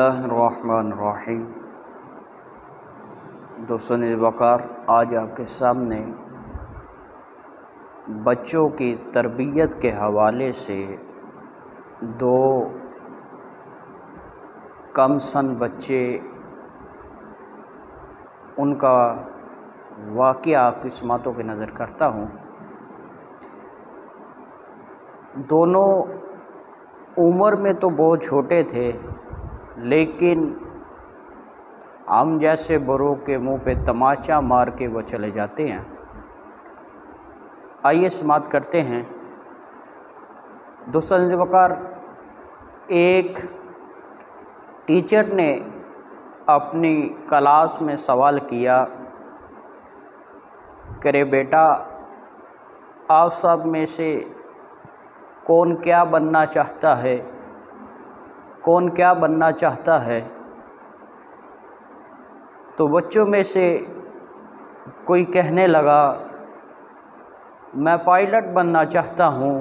बिस्मिल्लाहिर्रहमानिर्रहीम। दोस्तों वक़ार, आज आपके सामने बच्चों की तरबियत के हवाले से दो कम सन बच्चे, उनका वाक़या आपकी समातों पे नज़र करता हूँ। दोनों उम्र में तो बहुत छोटे थे, लेकिन हम जैसे बड़ों के मुंह पे तमाचा मार के वो चले जाते हैं। आइए समात करते हैं। दोस्तों वक़ार, एक टीचर ने अपनी क्लास में सवाल किया कि रे बेटा, आप सब में से कौन क्या बनना चाहता है? कौन क्या बनना चाहता है? तो बच्चों में से कोई कहने लगा, मैं पायलट बनना चाहता हूँ।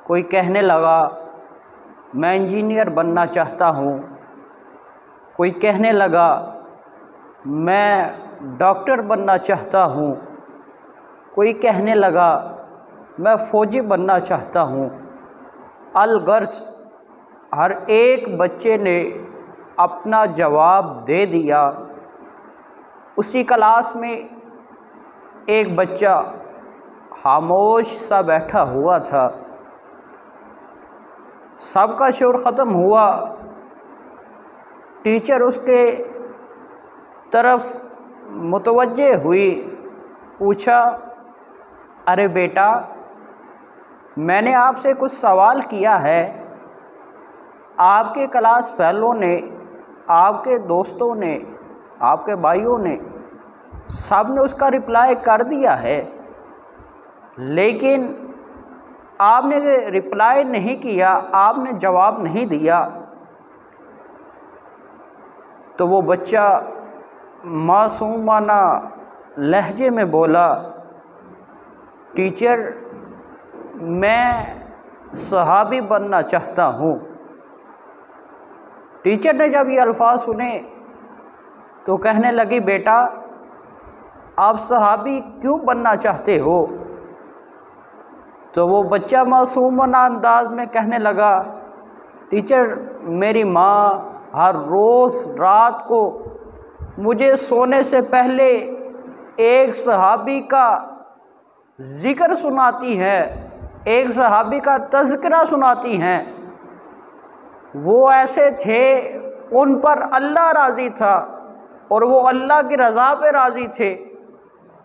कोई कहने लगा, मैं इंजीनियर बनना चाहता हूँ। कोई कहने लगा, मैं डॉक्टर बनना चाहता हूँ। कोई कहने लगा, मैं फ़ौजी बनना चाहता हूँ। अलगर्ज़ हर एक बच्चे ने अपना जवाब दे दिया। उसी क्लास में एक बच्चा खामोश सा बैठा हुआ था। सबका शोर ख़त्म हुआ। टीचर उसके तरफ मुतवज्जे हुई, पूछा, अरे बेटा, मैंने आपसे कुछ सवाल किया है। आपके क्लास फेलो ने, आपके दोस्तों ने, आपके भाइयों ने, सब ने उसका रिप्लाई कर दिया है, लेकिन आपने रिप्लाई नहीं किया, आपने जवाब नहीं दिया। तो वो बच्चा मासूमाना लहजे में बोला, टीचर, मैं सहाबी बनना चाहता हूँ। टीचर ने जब ये अल्फाज सुने तो कहने लगी, बेटा, आप सहाबी क्यों बनना चाहते हो? तो वो बच्चा मासूमाना अंदाज में कहने लगा, टीचर, मेरी माँ हर रोज़ रात को मुझे सोने से पहले एक सहाबी का ज़िक्र सुनाती है, एक सहाबी का तज़किरा सुनाती हैं। वो ऐसे थे, उन पर अल्लाह राज़ी था और वो अल्लाह की रज़ा पे राज़ी थे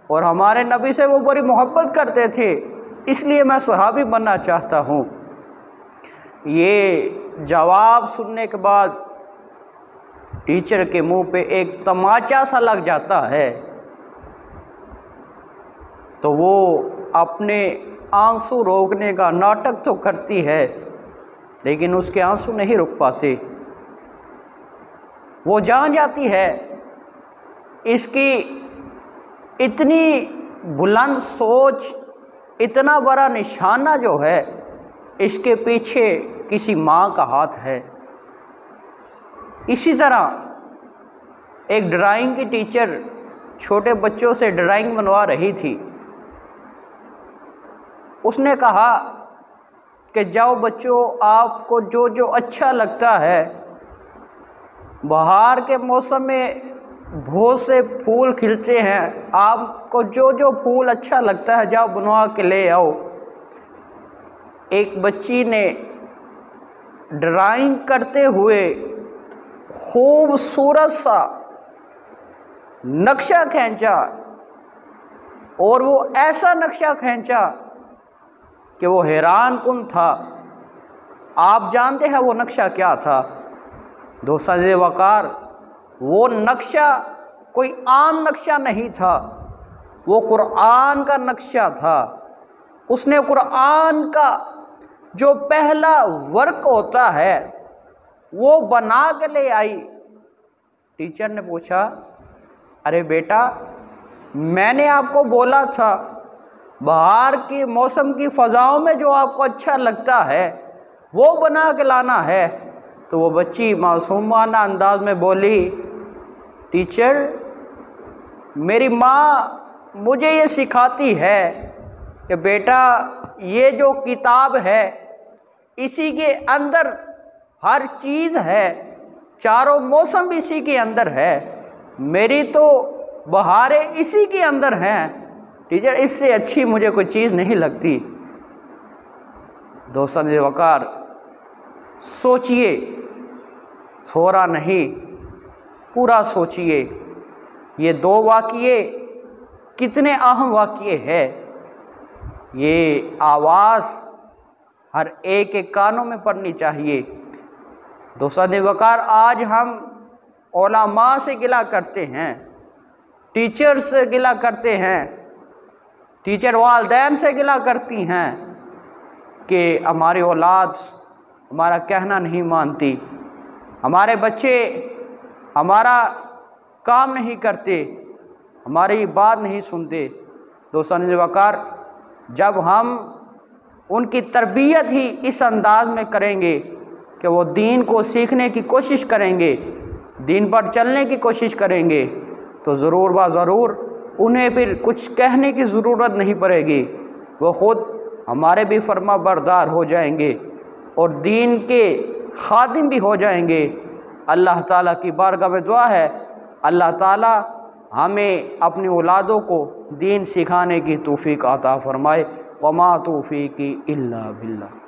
और हमारे नबी से वो बड़ी मोहब्बत करते थे, इसलिए मैं सहाबी बनना चाहता हूँ। ये जवाब सुनने के बाद टीचर के मुंह पे एक तमाचा सा लग जाता है। तो वो अपने आंसू रोकने का नाटक तो करती है, लेकिन उसके आंसू नहीं रुक पाते। वो जान जाती है इसकी इतनी बुलंद सोच, इतना बड़ा निशाना जो है, इसके पीछे किसी माँ का हाथ है। इसी तरह एक ड्राइंग की टीचर छोटे बच्चों से ड्राइंग बनवा रही थी। उसने कहा कि जाओ बच्चों, आपको जो जो अच्छा लगता है, बाहर के मौसम में बहुत से फूल खिलते हैं, आपको जो जो फूल अच्छा लगता है जाओ बनवा के ले आओ। एक बच्ची ने ड्राइंग करते हुए खूबसूरत सा नक्शा खींचा और वो ऐसा नक्शा खींचा कि वो हैरान कुन था। आप जानते हैं वो नक्शा क्या था? दोस्तों वक़ार, वो नक्शा कोई आम नक्शा नहीं था, वो कुरान का नक्शा था। उसने कुरान का जो पहला वर्क होता है वो बना के ले आई। टीचर ने पूछा, अरे बेटा, मैंने आपको बोला था बाहर की मौसम की फ़ज़ाओं में जो आपको अच्छा लगता है वो बना के लाना है, तो वो बच्ची मासूमाना अंदाज में बोली, टीचर मेरी माँ मुझे ये सिखाती है कि बेटा ये जो किताब है इसी के अंदर हर चीज़ है, चारों मौसम इसी के अंदर है, मेरी तो बहारें इसी के अंदर हैं टीचर, इससे अच्छी मुझे कोई चीज़ नहीं लगती। दोस्तों ने वकार सोचिए, थोड़ा नहीं पूरा सोचिए, ये दो वाक़ये कितने अहम वाक़ये हैं। ये आवाज़ हर एक के कानों में पड़नी चाहिए। दोस्तों ने वकार आज हम उलमा से गिला करते हैं, टीचर से गिला करते हैं, टीचर वालिदैन से गिला करती हैं कि हमारी औलाद हमारा कहना नहीं मानती, हमारे बच्चे हमारा काम नहीं करते, हमारी बात नहीं सुनते। दोस्तों ने वकार जब हम उनकी तरबियत ही इस अंदाज में करेंगे कि वो दीन को सीखने की कोशिश करेंगे, दीन पर चलने की कोशिश करेंगे, तो ज़रूर व ज़रूर उन्हें फिर कुछ कहने की ज़रूरत नहीं पड़ेगी, वो ख़ुद हमारे भी फर्मा बरदार हो जाएंगे और दीन के खादिम भी हो जाएंगे। अल्लाह ताला की बारगाह में दुआ है, अल्लाह ताला हमें अपनी औलादों को दीन सिखाने की तौफीक अता फरमाए। वमा तौफीकी इल्ला बिल्लाह।